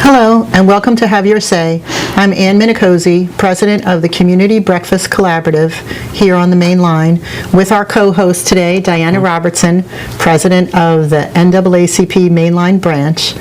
Hello, and welcome to Have Your Say. I'm Anne Minicozzi, President of the Community Breakfast Collaborative here on the main line, with our co-host today, Diana Robertson, President of the NAACP Mainline Branch.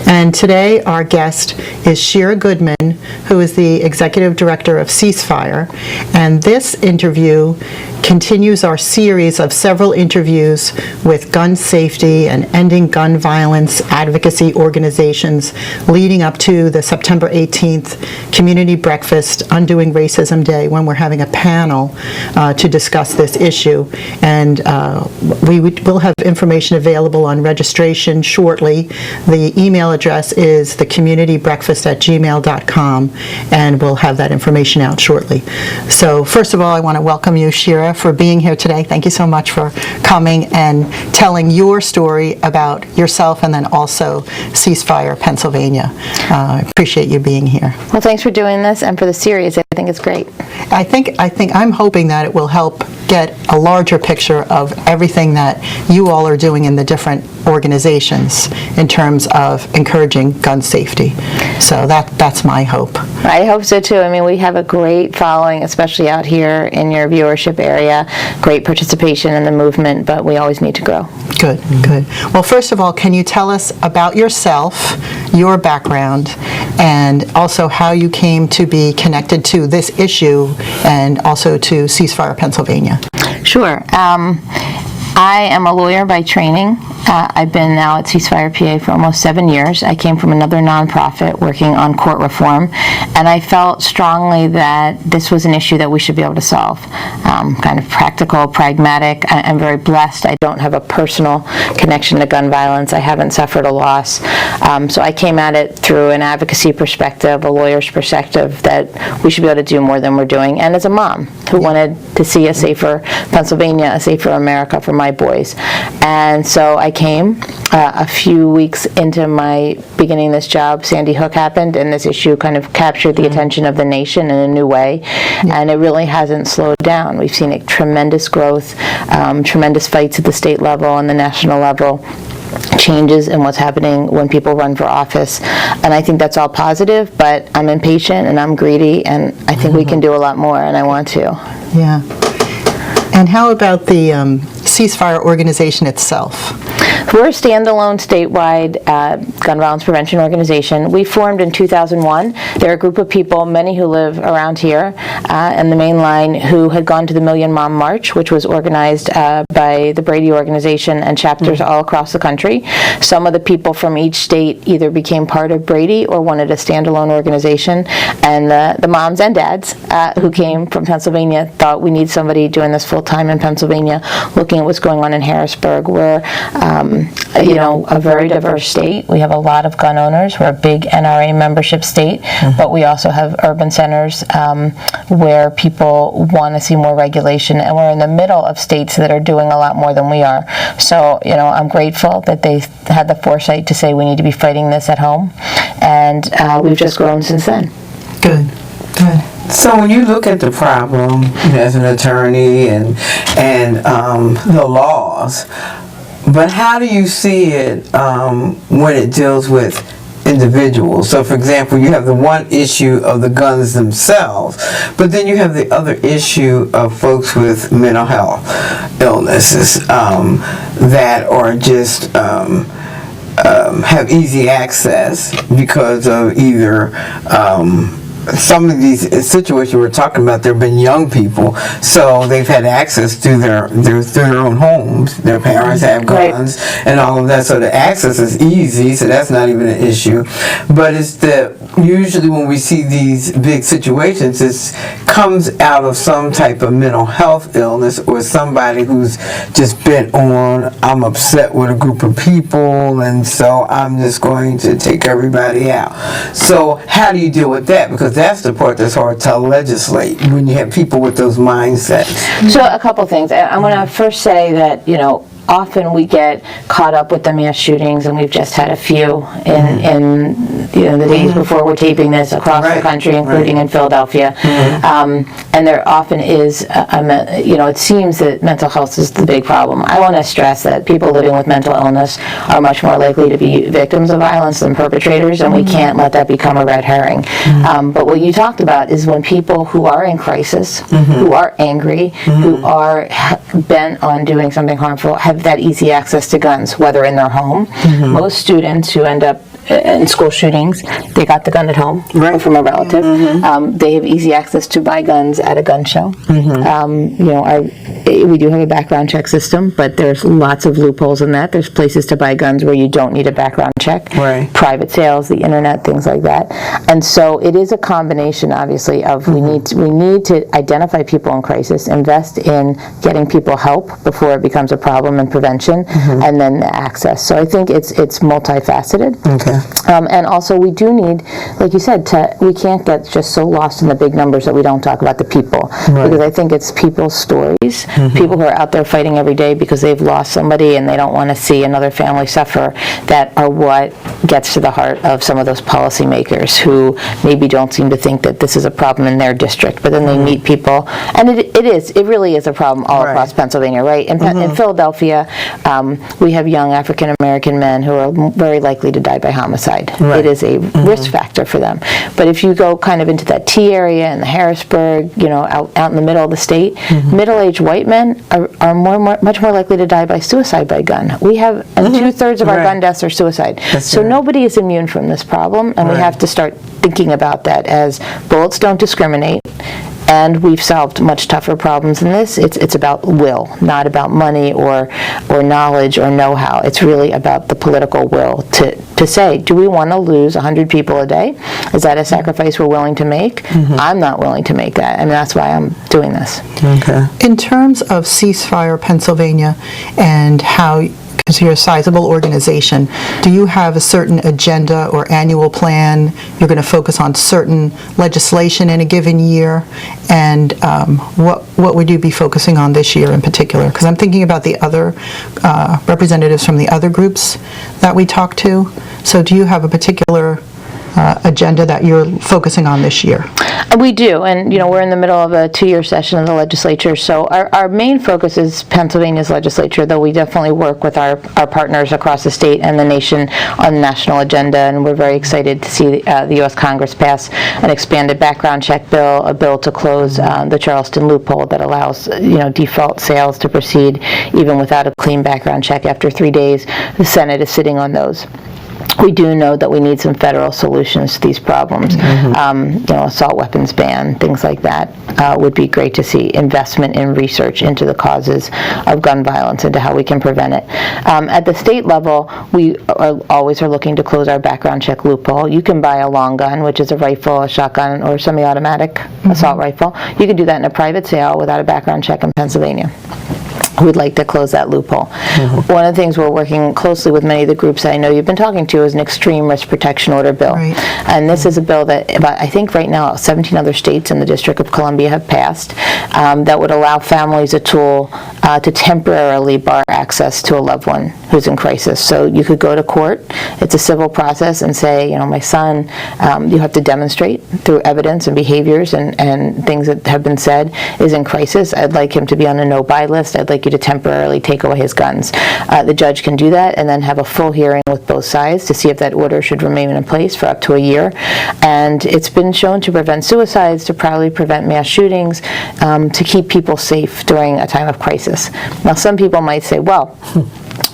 And today our guest is Shira Goodman, who is the Executive Director of CeaseFire. And this interview continues our series of several interviews with gun safety and ending gun violence advocacy organizations leading up to the September 18th Community Breakfast Undoing Racism Day, when we're having a panel to discuss this issue. And we will have information available on registration shortly. The email address is thecommunitybreakfast@gmail.com, and we'll have that information out shortly. So first of all, I want to welcome you, Shira, for being here today. Thank you so much for coming and telling your story about yourself and then also CeaseFire Pennsylvania. I appreciate you being here. Well, thanks for doing this and for the series. I think it's great. I'm hoping that it will help get a larger picture of everything that you all are doing in the different organizations in terms of encouraging gun safety. So that's my hope. I hope so too. I mean, we have a great following, especially out here in your viewership area, great participation in the movement, but we always need to grow. Good, good. Well, first of all, can you tell us about yourself, your background, and also how you came to be connected to this issue and also to CeaseFire Pennsylvania? Sure. I am a lawyer by training. I've been now at CeaseFirePA for almost 7 years. I came from another nonprofit working on court reform, and I felt strongly that this was an issue that we should be able to solve. Kind of practical, pragmatic. I'm very blessed. I don't have a personal connection to gun violence. I haven't suffered a loss. So I came at it through an advocacy perspective, a lawyer's perspective, that we should be able to do more than we're doing. And as a mom who wanted to see a safer Pennsylvania, a safer America for my boys. And so I came a few weeks into my beginning this job. Sandy Hook happened, and this issue kind of captured the attention of the nation in a new way, and it really hasn't slowed down. We've seen a tremendous growth, tremendous fights at the state level and the national level, changes in what's happening when people run for office, and I think that's all positive, but I'm impatient and I'm greedy, and I think we can do a lot more, and I want to. Yeah. And how about the CeaseFire organization itself? We're a standalone statewide gun violence prevention organization. We formed in 2001. There are a group of people, many who live around here in the main line, who had gone to the Million Mom March, which was organized by the Brady organization and chapters all across the country. Some of the people from each state either became part of Brady or wanted a standalone organization. And the moms and dads who came from Pennsylvania thought, we need somebody doing this full-time in Pennsylvania, looking at what's going on in Harrisburg. We're a very diverse state. We have a lot of gun owners. We're a big NRA membership state, but we also have urban centers where people want to see more regulation, and we're in the middle of states that are doing a lot more than we are. So, I'm grateful that they had the foresight to say we need to be fighting this at home, and we've just grown since then. Good, good. So when you look at the problem as an attorney and the laws, but how do you see it when it deals with individuals? So for example, you have the one issue of the guns themselves, but then you have the other issue of folks with mental health illnesses that are just have easy access because of either some of these situations we're talking about, there have been young people, so they've had access through their own homes. Their parents have guns and all of that, so the access is easy, so that's not even an issue. But it's that usually when we see these big situations, it comes out of some type of mental health illness or somebody who's just bent on, I'm upset with a group of people, and so I'm just going to take everybody out. So how do you deal with that? Because that's the part that's hard to legislate when you have people with those mindsets. So a couple things. I'm going to first say that, often we get caught up with the mass shootings, and we've just had a few in the days before we're taping this across the country, including in Philadelphia. And there often is, it seems that mental health is the big problem. I want to stress that people living with mental illness are much more likely to be victims of violence than perpetrators, and we can't let that become a red herring. But what you talked about is when people who are in crisis, who are angry, who are bent on doing something harmful, have that easy access to guns, whether in their home. Most students who end up in school shootings, they got the gun at home or from a relative. They have easy access to buy guns at a gun show. We do have a background check system, but there's lots of loopholes in that. There's places to buy guns where you don't need a background check. Private sales, the internet, things like that. And so it is a combination, obviously, of we need to identify people in crisis, invest in getting people help before it becomes a problem and prevention, and then the access. So I think it's multifaceted. And also we do need, like you said, we can't get just so lost in the big numbers that we don't talk about the people. Because I think it's people's stories, people who are out there fighting every day because they've lost somebody and they don't want to see another family suffer, that are what gets to the heart of some of those policymakers who maybe don't seem to think that this is a problem in their district, but then they meet people, and it really is a problem all across Pennsylvania, right? In Philadelphia, we have young African American men who are very likely to die by homicide. It is a risk factor for them. But if you go kind of into that T area and the Harrisburg, out in the middle of the state, middle-aged white men are much more likely to die by suicide by gun. We have 2/3 of our gun deaths are suicide. So nobody is immune from this problem, and we have to start thinking about that as bullets don't discriminate. And we've solved much tougher problems than this. It's about will, not about money or knowledge or know-how. It's really about the political will to say, do we want to lose 100 people a day? Is that a sacrifice we're willing to make? I'm not willing to make that, and that's why I'm doing this. In terms of Ceasefire Pennsylvania and how, because you're a sizable organization, do you have a certain agenda or annual plan? You're going to focus on certain legislation in a given year, and what would you be focusing on this year in particular? Because I'm thinking about the other representatives from the other groups that we talked to. So do you have a particular agenda that you're focusing on this year? We do, and we're in the middle of a 2-year session of the legislature, so our main focus is Pennsylvania's legislature, though we definitely work with our partners across the state and the nation on the national agenda, and we're very excited to see the U.S. Congress pass an expanded background check bill, a bill to close the Charleston loophole that allows default sales to proceed even without a clean background check after 3 days. The Senate is sitting on those. We do know that we need some federal solutions to these problems. Assault weapons ban, things like that would be great to see. Investment in research into the causes of gun violence, into how we can prevent it. At the state level, we always are looking to close our background check loophole. You can buy a long gun, which is a rifle, a shotgun, or semi-automatic assault rifle. You can do that in a private sale without a background check in Pennsylvania. We'd like to close that loophole. One of the things we're working closely with many of the groups that I know you've been talking to is an extreme risk protection order bill. And this is a bill that I think right now 17 other states and the District of Columbia have passed that would allow families a tool to temporarily bar access to a loved one who's in crisis. So you could go to court, it's a civil process, and say, my son, you have to demonstrate through evidence and behaviors and things that have been said, is in crisis. I'd like him to be on a no-buy list. I'd like you to temporarily take away his guns. The judge can do that and then have a full hearing with both sides to see if that order should remain in place for up to a year. And it's been shown to prevent suicides, to probably prevent mass shootings, to keep people safe during a time of crisis. Now, some people might say, well,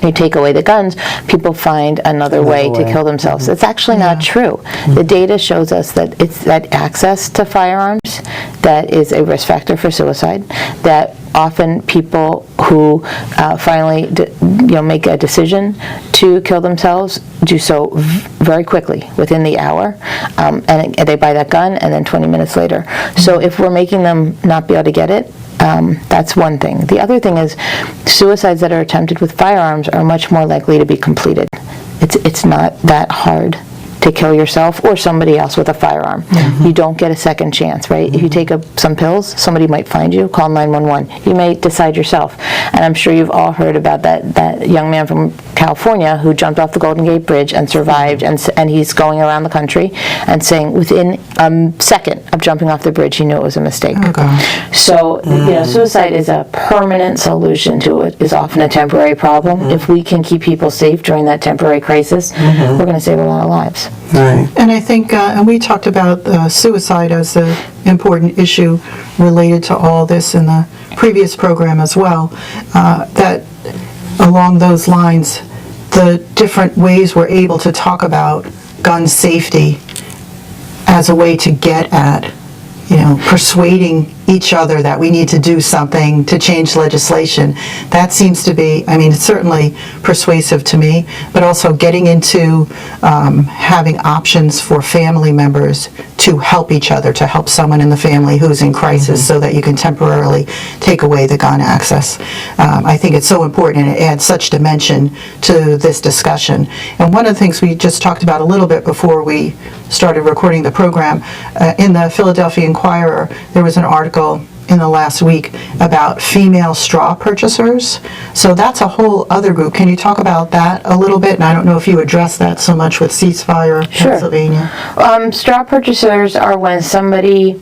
you take away the guns, people find another way to kill themselves. It's actually not true. The data shows us that it's that access to firearms that is a risk factor for suicide, that often people who finally make a decision to kill themselves do so very quickly, within the hour, and they buy that gun and then 20 minutes later. So if we're making them not be able to get it, that's one thing. The other thing is suicides that are attempted with firearms are much more likely to be completed. It's not that hard to kill yourself or somebody else with a firearm. You don't get a second chance, right? If you take some pills, somebody might find you, call 911. You may decide yourself. And I'm sure you've all heard about that young man from California who jumped off the Golden Gate Bridge and survived, and he's going around the country and saying within a second of jumping off the bridge, he knew it was a mistake. So, suicide is a permanent solution to it, is often a temporary problem. If we can keep people safe during that temporary crisis, we're going to save a lot of lives. Right. And I think, and we talked about suicide as an important issue related to all this in the previous program as well, that along those lines, the different ways we're able to talk about gun safety as a way to get at, persuading each other that we need to do something to change legislation. That seems to be, it's certainly persuasive to me, but also getting into having options for family members to help each other, to help someone in the family who's in crisis so that you can temporarily take away the gun access. I think it's so important, and it adds such dimension to this discussion. And one of the things we just talked about a little bit before we started recording the program, in the Philadelphia Inquirer, there was an article in the last week about female straw purchasers. So that's a whole other group. Can you talk about that a little bit? And I don't know if you address that so much with CeaseFire Pennsylvania. Straw purchasers are when somebody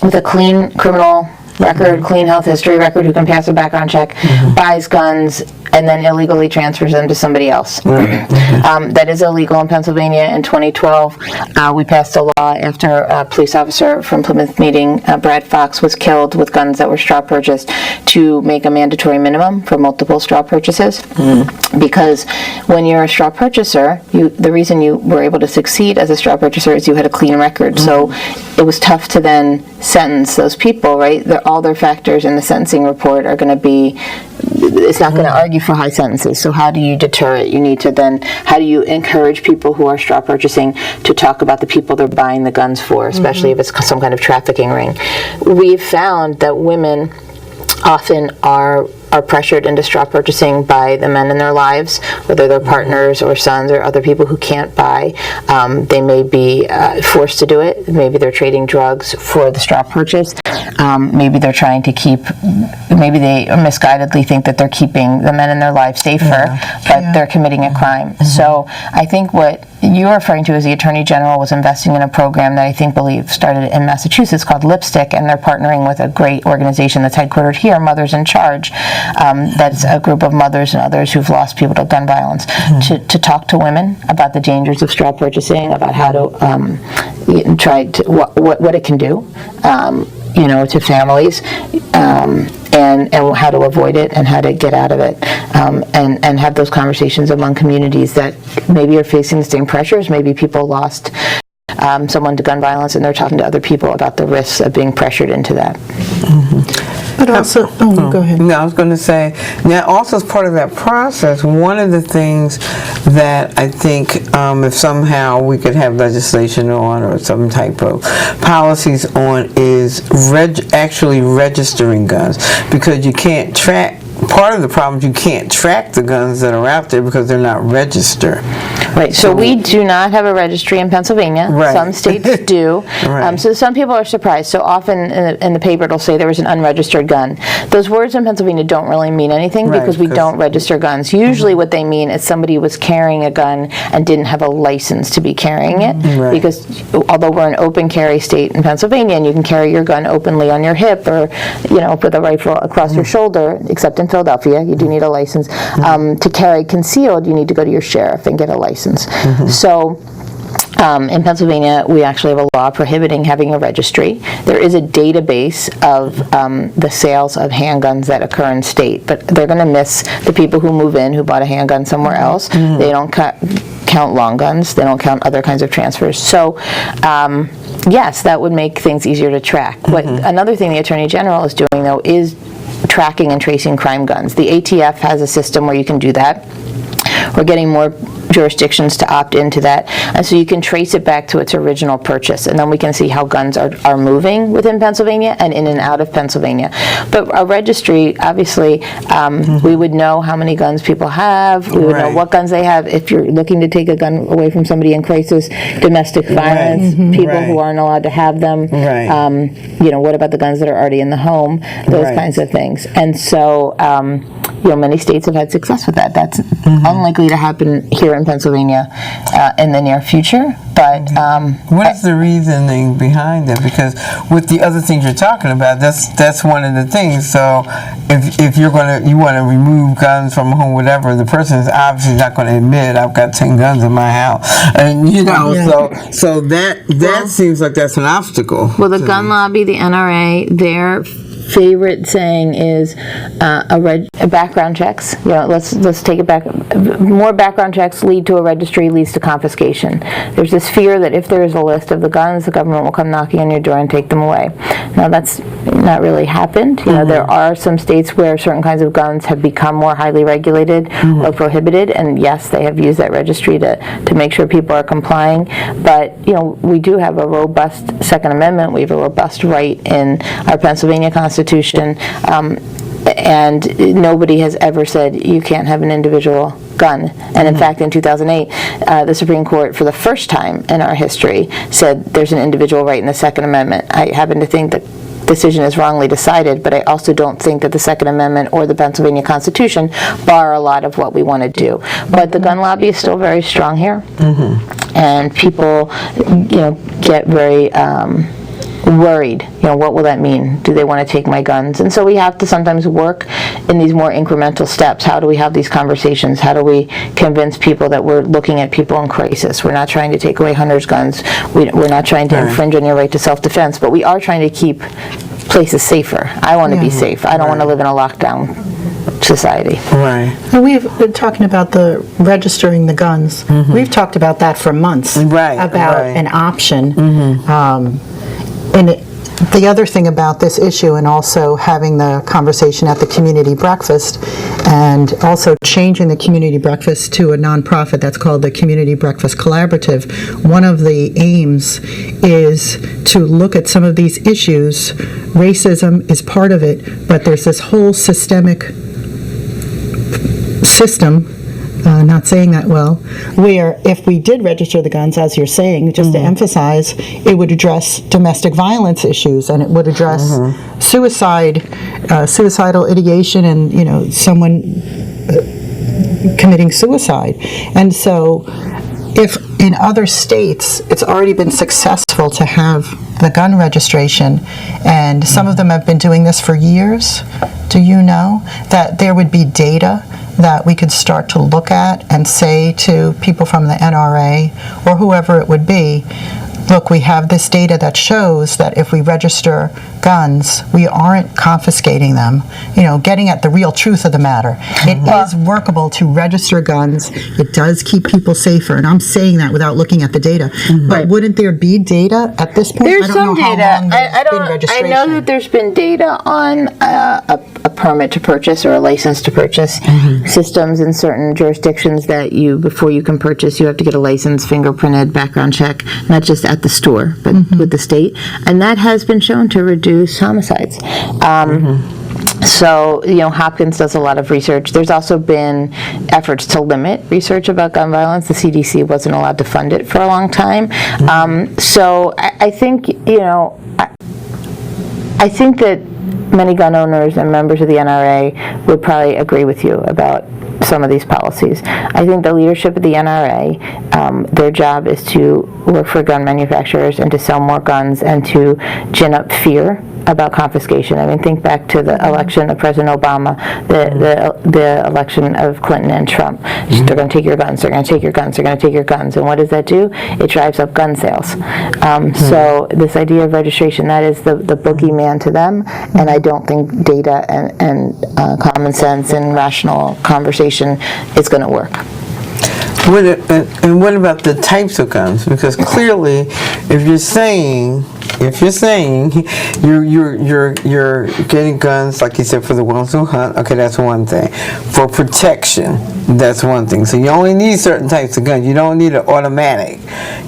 with a clean criminal record, clean health history record, who can pass a background check, buys guns and then illegally transfers them to somebody else. That is illegal in Pennsylvania. In 2012, we passed a law after a police officer from Plymouth Meeting, Brad Fox, was killed with guns that were straw purchased, to make a mandatory minimum for multiple straw purchases. Because when you're a straw purchaser, the reason you were able to succeed as a straw purchaser is you had a clean record. So it was tough to then sentence those people, right? All their factors in the sentencing report are going to be, it's not going to argue for high sentences. So how do you deter it? You need to then, how do you encourage people who are straw purchasing to talk about the people they're buying the guns for, especially if it's some kind of trafficking ring? We've found that women often are pressured into straw purchasing by the men in their lives, whether they're partners or sons or other people who can't buy. They may be forced to do it. Maybe they're trading drugs for the straw purchase. Maybe they're trying to maybe they misguidedly think that they're keeping the men in their lives safer, but they're committing a crime. So I think what you're referring to is the Attorney General was investing in a program that I believe started in Massachusetts called Lipstick, and they're partnering with a great organization that's headquartered here, Mothers in Charge. That's a group of mothers and others who've lost people to gun violence, to talk to women about the dangers of straw purchasing, about how to try to what it can do, to families, and how to avoid it and how to get out of it, and have those conversations among communities that maybe are facing the same pressures. Maybe people lost someone to gun violence, and they're talking to other people about the risks of being pressured into that. But also, go ahead. No, I was going to say, now also as part of that process, one of the things that I think if somehow we could have legislation on or some type of policies on is actually registering guns, because you can't track. Part of the problem is you can't track the guns that are out there because they're not registered. Right, so we do not have a registry in Pennsylvania. Right. Some states do. Right. So some people are surprised. So often in the paper it'll say there was an unregistered gun. Those words in Pennsylvania don't really mean anything, because we don't register guns. Usually what they mean is somebody was carrying a gun and didn't have a license to be carrying it. Because although we're an open carry state in Pennsylvania, and you can carry your gun openly on your hip or with a rifle across your shoulder, except in Philadelphia, you do need a license. To carry concealed, you need to go to your sheriff and get a license. So in Pennsylvania, we actually have a law prohibiting having a registry. There is a database of the sales of handguns that occur in state, but they're going to miss the people who move in who bought a handgun somewhere else. They don't count long guns. They don't count other kinds of transfers. So yes, that would make things easier to track. But another thing the Attorney General is doing, though, is tracking and tracing crime guns. The ATF has a system where you can do that. We're getting more jurisdictions to opt into that. And so you can trace it back to its original purchase, and then we can see how guns are moving within Pennsylvania and in and out of Pennsylvania. But a registry, obviously, we would know how many guns people have, we would know Right. what guns they have. If you're looking to take a gun away from somebody in crisis, domestic violence, people who aren't allowed to have them, Right. What about the guns that are already in the home, those Right. kinds of things. And so, many states have had success with that. That's unlikely to happen here in Pennsylvania in the near future. But What is the reasoning behind it? Because with the other things you're talking about, that's one of the things. So if you want to remove guns from a home, whatever, the person is obviously not going to admit, I've got 10 guns in my house, and so that seems like that's an obstacle. well, the gun lobby, the NRA, their favorite saying is background checks. Let's take it back. More background checks lead to a registry, leads to confiscation. There's this fear that if there is a list of the guns, the government will come knocking on your door and take them away. Now that's not really happened. There are some states where certain kinds of guns have become more highly regulated or prohibited, and yes, they have used that registry to make sure people are complying. But we do have a robust Second Amendment. We have a robust right in our Pennsylvania Constitution, and nobody has ever said you can't have an individual gun. And in fact, in 2008, the Supreme Court, for the first time in our history, said there's an individual right in the Second Amendment. I happen to think that decision is wrongly decided, but I also don't think that the Second Amendment or the Pennsylvania Constitution bar a lot of what we want to do. But the gun lobby is still very strong here, and people, get very worried. What will that mean? Do they want to take my guns? And so we have to sometimes work in these more incremental steps. How do we have these conversations? How do we convince people that we're looking at people in crisis? We're not trying to take away hunters' guns. We're not trying to infringe on your right to self-defense, but we are trying to keep places safer. I want to be safe. I don't want to live in a lockdown society. Right. We've been talking about the registering the guns. We've talked about that for months. Right, About right. an option. And the other thing about this issue, and also having the conversation at the community breakfast, and also changing the community breakfast to a nonprofit that's called the Community Breakfast Collaborative, one of the aims is to look at some of these issues. Racism is part of it, but there's this whole systemic system, not saying that well, where if we did register the guns, as you're saying, just to emphasize, it would address domestic violence issues, and it would address suicidal ideation, and someone committing suicide. And so if in other states it's already been successful to have the gun registration, and some of them have been doing this for years, do you know that there would be data that we could start to look at and say to people from the NRA or whoever it would be, look, we have this data that shows that if we register guns, we aren't confiscating them, getting at the real truth of the matter. It is workable to register guns. It does keep people safer, and I'm saying that without looking at the data. But wouldn't there be data at this point? There's I don't some know how data. long there's been I registration. know that there's been data on a permit to purchase or a license to purchase systems in certain jurisdictions that before you can purchase, you have to get a license, fingerprinted, background check, not just at the store, but with the state. And that has been shown to reduce homicides. So, Hopkins does a lot of research. There's also been efforts to limit research about gun violence. The CDC wasn't allowed to fund it for a long time. So I think, I think that many gun owners and members of the NRA would probably agree with you about some of these policies. I think the leadership of the NRA, their job is to work for gun manufacturers and to sell more guns and to gin up fear about confiscation. I mean, think back to the election of President Obama, the election of Clinton and Trump. They're going to take your guns, they're going to take your guns, they're going to take your guns. And what does that do? It drives up gun sales. So this idea of registration, that is the boogeyman to them, and I don't think data and common sense and rational conversation is going to work. And what about the types of guns? Because clearly, if you're saying if you're saying you're getting guns, like you said, for the ones who hunt, okay, that's one thing. For protection, that's one thing. So you only need certain types of guns. You don't need an automatic.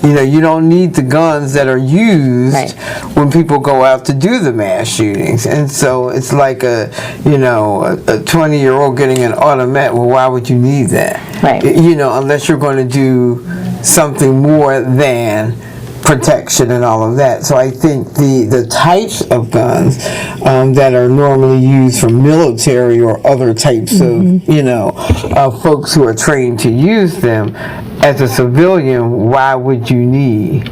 You don't need the guns that are used when people go out to do the mass shootings. And so it's like a 20-year-old getting an automatic. Well, why would you need that? Right. Unless you're going to do something more than protection and all of that. So I think the types of guns that are normally used for military or other types of folks who are trained to use them, as a civilian, why would you need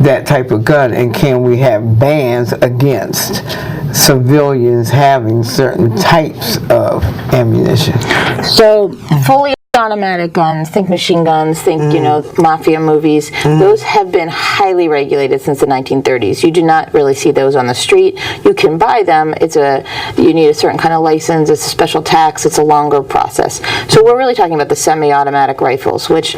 that type of gun? And can we have bans against civilians having certain types of ammunition? So fully automatic guns, think machine guns, think mafia movies, those have been highly regulated since the 1930s. You do not really see those on the street. You can buy them. You need a certain kind of license, it's a special tax, it's a longer process. So we're really talking about the semi-automatic rifles, which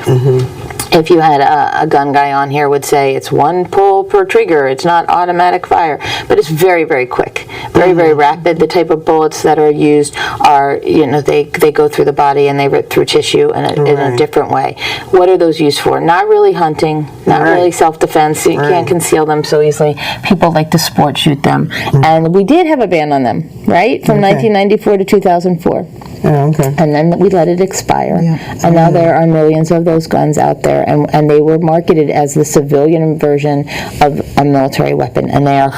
if you had a gun guy on here would say it's one pull per trigger, it's not automatic fire, but it's very, very quick, very, very rapid. The type of bullets that are used are, they go through the body and they rip through tissue in a different way. What are those used for? Not really hunting, not really self-defense. You can't conceal them so easily. People like to sport shoot them. And we did have a ban on them, right? From 1994 to 2004. Oh, okay. And then we let it expire. Yeah. And now there are millions of those guns out there, and they were marketed as the civilian version of a military weapon. And they are,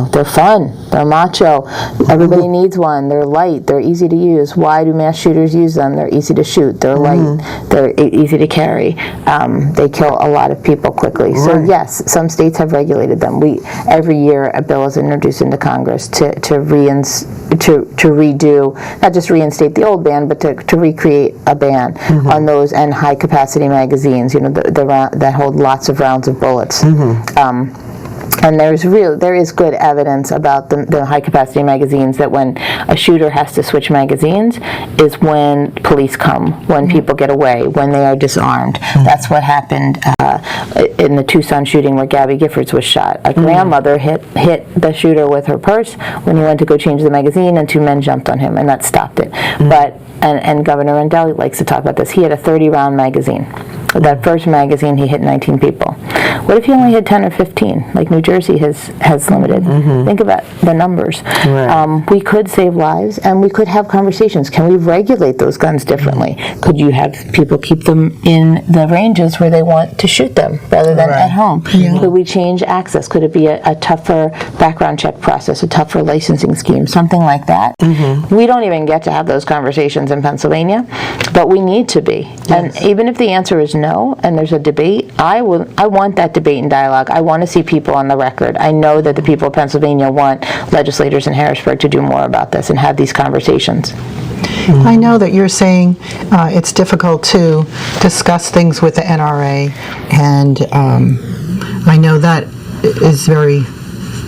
they're fun, they're macho. Everybody needs one. They're light, they're easy to use. Why do mass shooters use them? They're easy to shoot, they're light, they're easy to carry. They kill a lot of people quickly. So yes, some states have regulated them. Every year a bill is introduced into Congress to redo, not just reinstate the old ban, but to recreate a ban on those and high capacity magazines, that hold lots of rounds of bullets. And there is good evidence about the high capacity magazines, that when a shooter has to switch magazines is when police come, when people get away, when they are disarmed. That's what happened in the Tucson shooting where Gabby Giffords was shot. A grandmother hit the shooter with her purse when he went to go change the magazine, and two men jumped on him, and that stopped it. But and Governor Rendell likes to talk about this. He had a 30-round magazine. That first magazine, he hit 19 people. What if he only had 10 or 15, like New Jersey has limited? Think about the numbers. We could save lives, and we could have conversations. Can we regulate those guns differently? Could you have people keep them in the ranges where they want to shoot them rather than at home? Could we change access? Could it be a tougher background check process, a tougher licensing scheme, something like that? We don't even get to have those conversations in Pennsylvania, but we need to be. And even if the answer is no, and there's a debate, I want that debate and dialogue. I want to see people on the record. I know that the people of Pennsylvania want legislators in Harrisburg to do more about this and have these conversations. I know that you're saying it's difficult to discuss things with the NRA, and I know that is very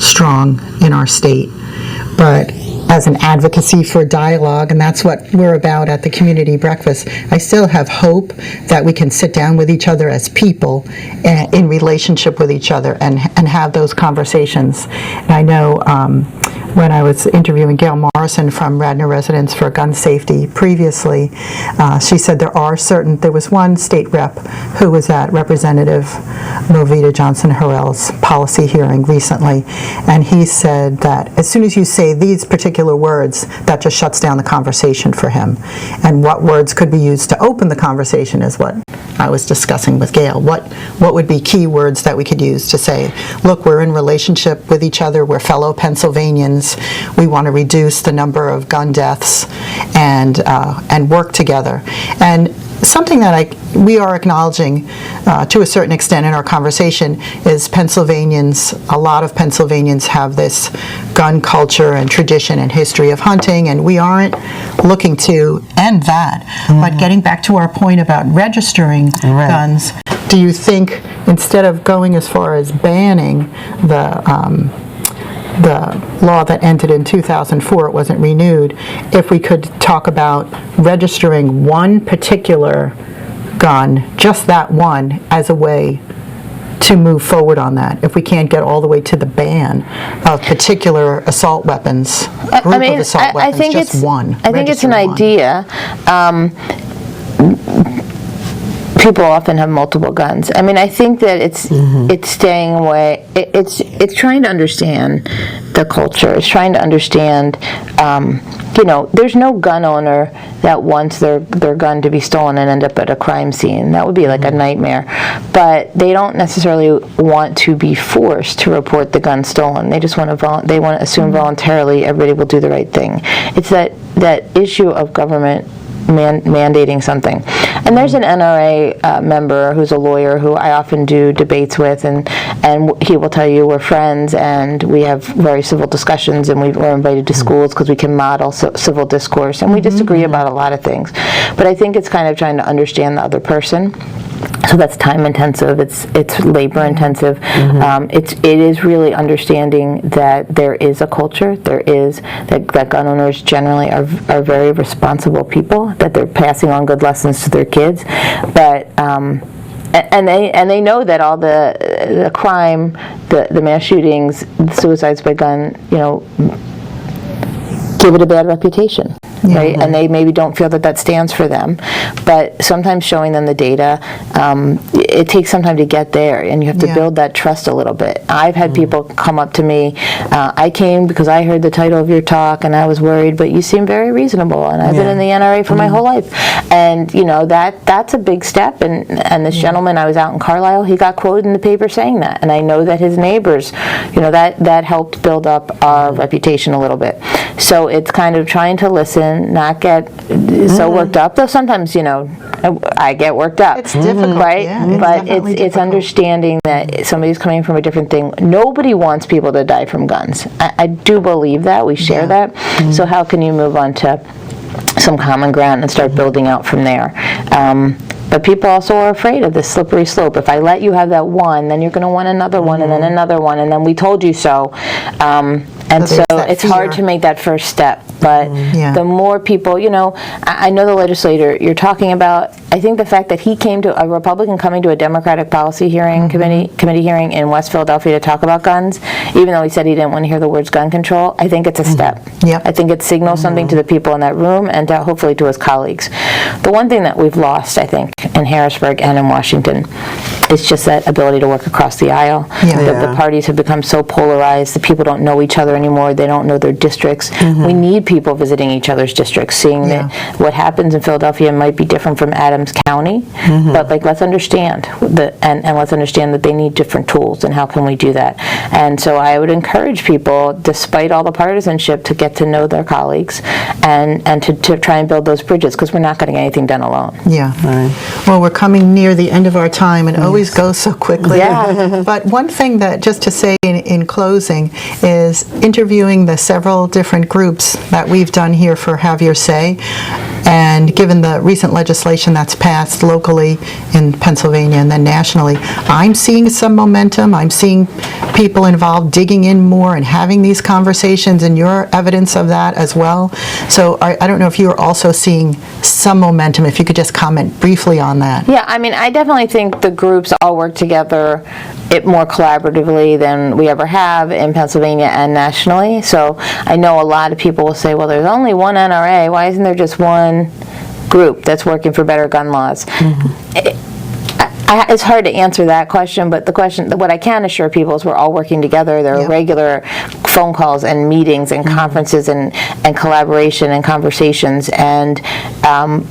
strong in our state, but as an advocacy for dialogue, and that's what we're about at the community breakfast, I still have hope that we can sit down with each other as people in relationship with each other and have those conversations. And I know when I was interviewing Gail Morrison from Radnor Residents for Gun Safety previously, she said there was one state rep who was at Representative Movita Johnson-Harrell's policy hearing recently, and he said that as soon as you say these particular words, that just shuts down the conversation for him. And what words could be used to open the conversation is what I was discussing with Gail. What would be key words that we could use to say, look, we're in relationship with each other, we're fellow Pennsylvanians, we want to reduce the number of gun deaths and work together. And something that we are acknowledging to a certain extent in our conversation is a lot of Pennsylvanians have this gun culture and tradition and history of hunting, and we aren't looking to end that. But getting back to our point about registering guns, do you think instead of going as far as banning the law that ended in 2004, it wasn't renewed, if we could talk about registering one particular gun, just that one, as a way to move forward on that if we can't get all the way to the ban of particular assault weapons, group of assault weapons, think just one. I think it's an register one. idea. People often have multiple guns. I mean, I think that it's staying away. It's trying to understand the culture. It's trying to understand. There's no gun owner that wants their gun to be stolen and end up at a crime scene. That would be like a nightmare. But they don't necessarily want to be forced to report the gun stolen. They just want to assume voluntarily everybody will do the right thing. It's that issue of government mandating something. And there's an NRA member who's a lawyer who I often do debates with, and he will tell you we're friends and we have very civil discussions, and we're invited to schools because we can model civil discourse, and we disagree about a lot of things. But I think it's kind of trying to understand the other person. So that's time intensive. It's labor intensive. It is really understanding that there is a culture. There is that gun owners generally are very responsible people. That they're passing on good lessons to their kids, but and they know that all the crime, the mass shootings, the suicides by gun, give it a bad reputation. Right? And they maybe don't feel that stands for them. But sometimes showing them the data, it takes some time to get there, and you have to build that trust a little bit. I've had people come up to me, I came because I heard the title of your talk and I was worried, but you seem very reasonable, and I've been in the NRA for my whole life. And that's a big step, and this gentleman, I was out in Carlisle, he got quoted in the paper saying that, and I know that his neighbors, that helped build up our reputation a little bit. So it's kind of trying to listen, not get so worked up, though sometimes I get worked up. It's difficult, right? Yeah, but it's understanding that somebody's coming from a different thing. Nobody wants people to die from guns. I do believe that. We share that. So how can you move on to some common ground and start building out from there? But people also are afraid of this slippery slope. If I let you have that one, then you're going to want another one, and then another one, and then we told you so. And so it's hard to make that first step. But the more people, I know the legislator you're talking about, I think the fact that he came to a Republican coming to a Democratic policy hearing, committee hearing in West Philadelphia to talk about guns, even though he said he didn't want to hear the words gun control, I think it's a step. I think it signals something to the people in that room and hopefully to his colleagues. The one thing that we've lost, I think, in Harrisburg and in Washington is just that ability to work across the aisle. The parties have become so polarized. The people don't know each other anymore. They don't know their districts. We need people visiting each other's districts, seeing that what happens in Philadelphia might be different from Adams County, but let's understand and let's understand that they need different tools, and how can we do that? And so I would encourage people, despite all the partisanship, to get to know their colleagues and to try and build those bridges, because we're not going to get anything done alone. Well, we're coming near the end of our time, and it always goes so quickly. But one thing that, just to say in closing, is interviewing the several different groups that we've done here for Have Your Say, and given the recent legislation that's passed locally in Pennsylvania and then nationally, I'm seeing some momentum. I'm seeing people involved digging in more and having these conversations, and you're evidence of that as well. So I don't know if you're also seeing some momentum, if you could just comment briefly on that. Yeah, I mean, I definitely think the groups all work together more collaboratively than we ever have in Pennsylvania and nationally. So I know a lot of people will say, well, there's only one NRA. Why isn't there just one group that's working for better gun laws? It's hard to answer that question, but what I can assure people is we're all working together. There are regular phone calls and meetings and conferences and collaboration and conversations, and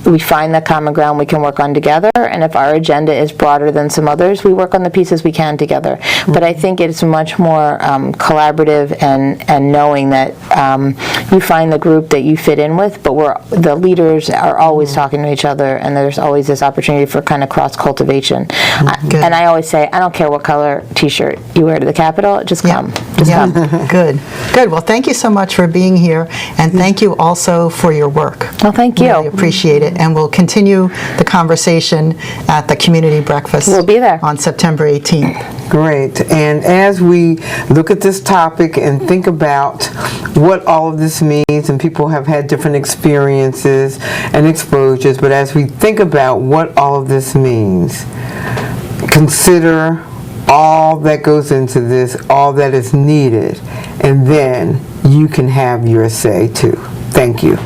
we find that common ground we can work on together, and if our agenda is broader than some others, we work on the pieces we can together. But I think it's much more collaborative and knowing that you find the group that you fit in with, but the leaders are always talking to each other, and there's always this opportunity for kind of cross-cultivation. And I always say, I don't care what color t-shirt you wear to the Capitol, just come. Just come. Good. Well, thank you so much for being here, and thank you also for your work. Well, thank you. Really appreciate it, and we'll continue the conversation at the community breakfast. We'll be there on September 18th. Great. And as we look at this topic and think about what all of this means, and people have had different experiences and exposures, but as we think about what all of this means, consider all that goes into this, all that is needed, and then you can have your say too. Thank you.